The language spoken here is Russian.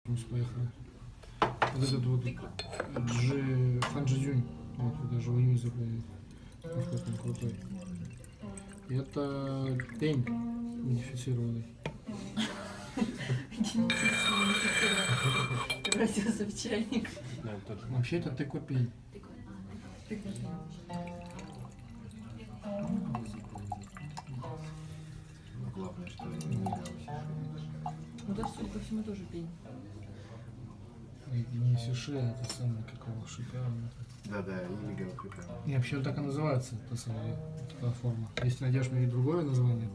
Поехали. Вот этот вот Хан Джизюнь. Вот, даже в июне запомнил. Насколько он крутой. И это пень модифицированный. Превратился в чайник. Вообще это тыква-пень. Главное, что не нравилось. Ну да, судя по всему, тоже пень. Не сиши, а это самое, какого шипя. Да-да, или галфика. И вообще так и называется, та самая такая форма. Если найдешь мне другое название,